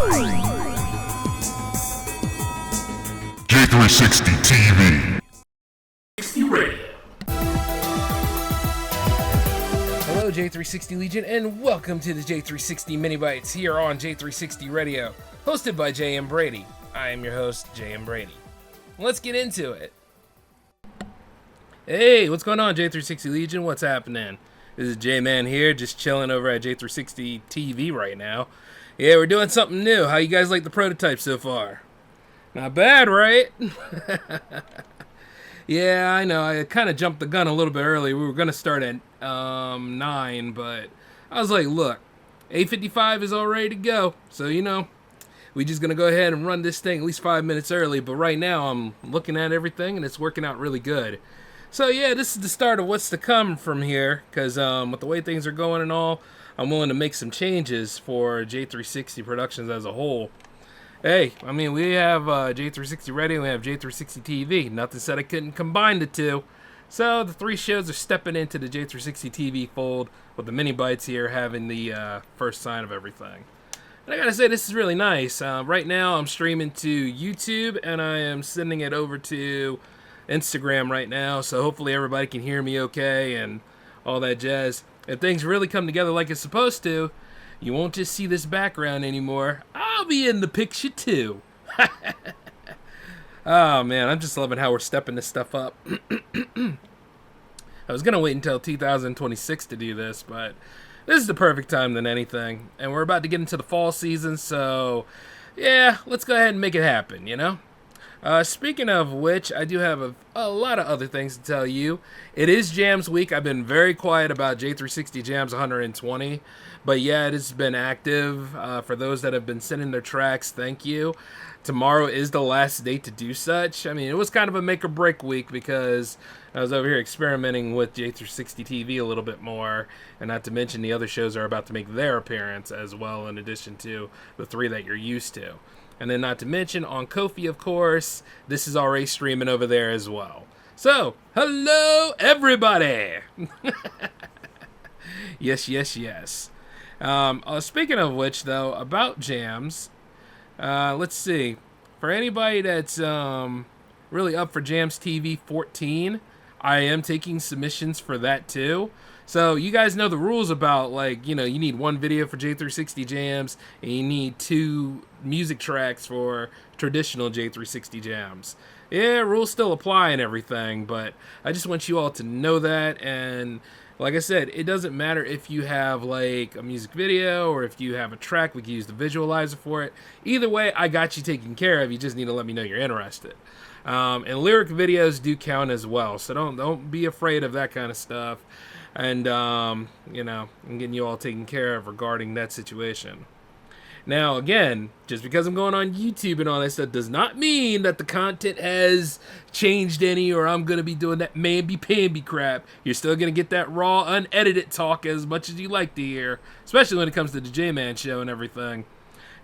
J360 TV. Hello J360 Legion, and welcome to the J360 MiniBytes here on J360 Radio, hosted by J.M. Brady. I am your host, J.M. Brady. Let's get into it. Hey, what's going on, J360 Legion? What's happening? This is J-Man here, just chilling over at J360 TV right now. Yeah, we're doing something new. How you guys like the prototype so far? Not bad, right? Yeah, I know. I kind of jumped the gun a little bit early. We were going to start at 9, but I was like, look, 8:55 is all ready to go. So, we just going to go ahead and run this thing at least 5 minutes early. But right now, I'm looking at everything, and it's working out really good. So, yeah, this is the start of what's to come from here. Because with the way things are going and all, I'm willing to make some changes for J360 Productions as a whole. Hey, I mean, we have J360 Radio, we have J360 TV. Nothing said I couldn't combine the two. So the three shows are stepping into the J360 TV fold, with the MiniBytes here having the first sign of everything. And I gotta say, this is really nice. Right now, I'm streaming to YouTube, and I am sending it over to Instagram right now, so hopefully everybody can hear me okay and all that jazz. If things really come together like it's supposed to, you won't just see this background anymore. I'll be in the picture too. Oh man, I'm just loving how we're stepping this stuff up. I was gonna wait until 2026 to do this, but this is the perfect time than anything. And we're about to get into the fall season, so yeah, let's go ahead and make it happen, Speaking of which, I do have a lot of other things to tell you. It is Jams Week. I've been very quiet about J360 Jams 120. But yeah, it has been active. For those that have been sending their tracks, thank you. Tomorrow is the last day to do such. I mean, it was kind of a make or break week because I was over here experimenting with J360 TV a little bit more. And not to mention the other shows are about to make their appearance as well, in addition to the three that you're used to. And then not to mention, on Ko-fi, of course, this is already streaming over there as well. So, hello, everybody! Yes. Speaking of which, though, about jams, let's see. For anybody that's really up for Jams TV 14, I am taking submissions for that, too. So you guys know the rules about, you need one video for J360 Jams, and you need 2 music tracks for traditional J360 Jams. Yeah, rules still apply and everything, but I just want you all to know that. And like I said, it doesn't matter if you have a music video or if you have a track. We can use the visualizer for it. Either way, I got you taken care of. You just need to let me know you're interested. And lyric videos do count as well, so don't be afraid of that kind of stuff. And, I'm getting you all taken care of regarding that situation. Now, again, just because I'm going on YouTube and all that stuff does not mean that the content has changed any, or I'm going to be doing that mamby-pamby crap. You're still going to get that raw, unedited talk as much as you like to hear, especially when it comes to the J-Man show and everything.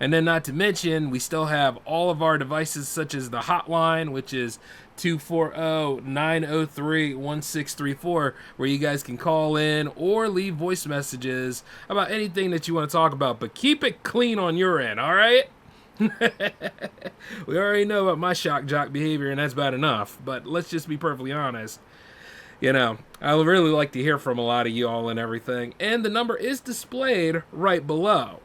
And then not to mention, we still have all of our devices such as the hotline, which is 240-903-1634, where you guys can call in or leave voice messages about anything that you want to talk about. But keep it clean on your end, all right? We already know about my shock jock behavior, and that's bad enough. But let's just be perfectly honest. I would really like to hear from a lot of you all and everything. And the number is displayed right below.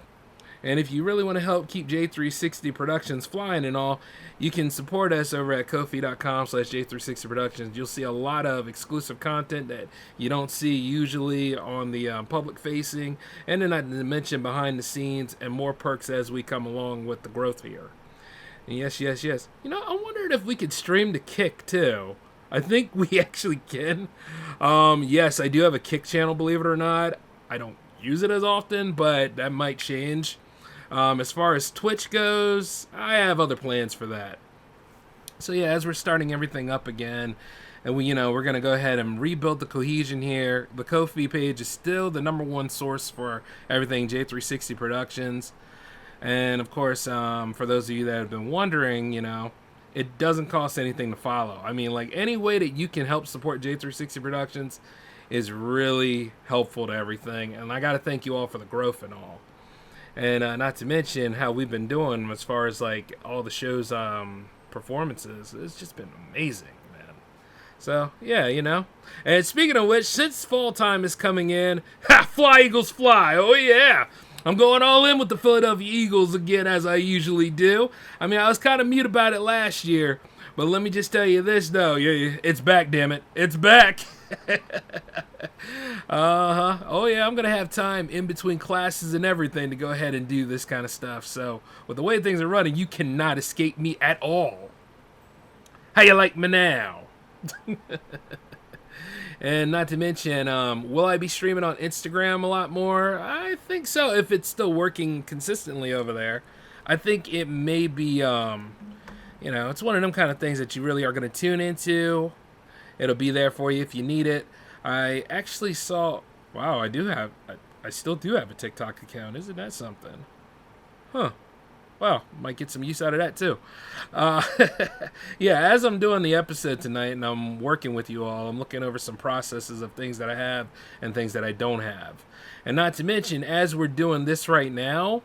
And if you really want to help keep J360 Productions flying and all, you can support us over at Ko-fi.com/J360 Productions. You'll see a lot of exclusive content that you don't see usually on the public facing, and then not to mention behind the scenes and more perks as we come along with the growth here. And yes. I wondered if we could stream to Kick too. I think we actually can. Yes, I do have a Kick channel, believe it or not. I don't use it as often, but that might change. As far as Twitch goes, I have other plans for that. So yeah, as we're starting everything up again, and we're gonna go ahead and rebuild the cohesion here. The Ko-fi page is still the #1 source for everything J360 Productions, and of course, for those of you that have been wondering, it doesn't cost anything to follow. I mean, any way that you can help support J360 Productions is really helpful to everything, and I gotta thank you all for the growth and all. And not to mention how we've been doing as far as like all the show's performances. It's just been amazing, man. So, yeah, you know. And speaking of which, since fall time is coming in, fly Eagles fly, oh yeah! I'm going all in with the Philadelphia Eagles again, as I usually do. I mean, I was kind of mute about it last year, but let me just tell you this, though. Yeah, it's back, damn it. It's back. Oh, yeah, I'm going to have time in between classes and everything to go ahead and do this kind of stuff. So, with the way things are running, you cannot escape me at all. How you like me now? And not to mention, will I be streaming on Instagram a lot more? I think so, if it's still working consistently over there. I think it may be, you know, it's one of them kind of things that you really are going to tune into. It'll be there for you if you need it. I actually saw, wow, I still do have a TikTok account. Isn't that something? Huh. Well, might get some use out of that too. Yeah, as I'm doing the episode tonight and I'm working with you all, I'm looking over some processes of things that I have and things that I don't have. And not to mention, as we're doing this right now,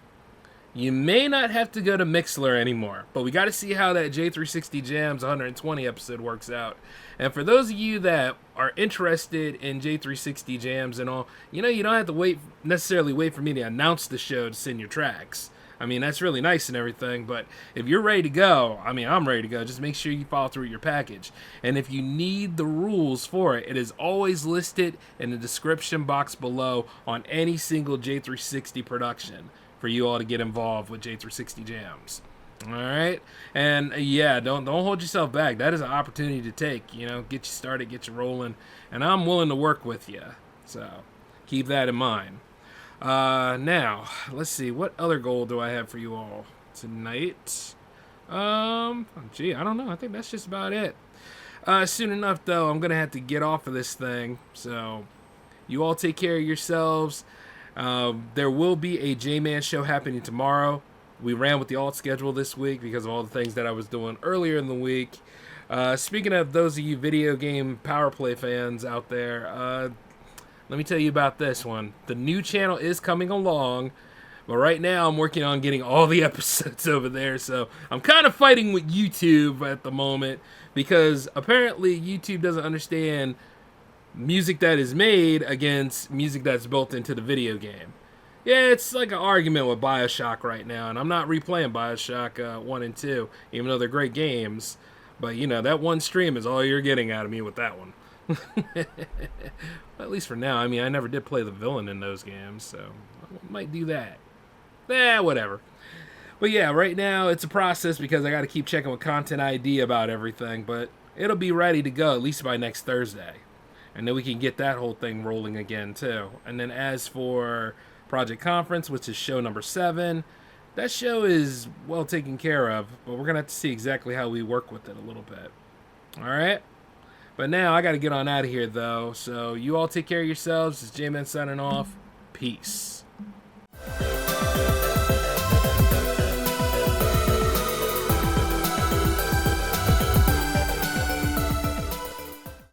you may not have to go to Mixlr anymore. But we got to see how that J360 Jams 120 episode works out. And for those of you that are interested in J360 Jams and all, you know, you don't have to necessarily wait for me to announce the show to send your tracks. I mean, that's really nice and everything, but if you're ready to go, I mean, I'm ready to go. Just make sure you follow through your package. And if you need the rules for it, it is always listed in the description box below on any single J360 production for you all to get involved with J360 Jams. All right? And yeah, don't hold yourself back. That is an opportunity to take, you know, get you started, get you rolling, and I'm willing to work with you. So keep that in mind. Now, let's see, what other goal do I have for you all tonight? Gee, I don't know. I think that's just about it. Soon enough, though, I'm going to have to get off of this thing. So, you all take care of yourselves. There will be a J-Man show happening tomorrow. We ran with the alt schedule this week because of all the things that I was doing earlier in the week. Speaking of those of you video game power play fans out there, let me tell you about this one. The new channel is coming along, but right now I'm working on getting all the episodes over there, so I'm kind of fighting with YouTube at the moment because apparently YouTube doesn't understand music that is made against music that's built into the video game. Yeah, it's like an argument with BioShock right now, and I'm not replaying BioShock 1 and 2, even though they're great games, but you know, that one stream is all you're getting out of me with that one. At least for now. I mean, I never did play the villain in those games, so I might do that. Whatever. But yeah, right now it's a process because I got to keep checking with Content ID about everything, but it'll be ready to go at least by next Thursday. And then we can get that whole thing rolling again too. And then as for Project Conference, which is show number 7, that show is well taken care of, but we're going to have to see exactly how we work with it a little bit. All right? But now I got to get on out of here, though. So you all take care of yourselves. It's J-Man signing off. Peace.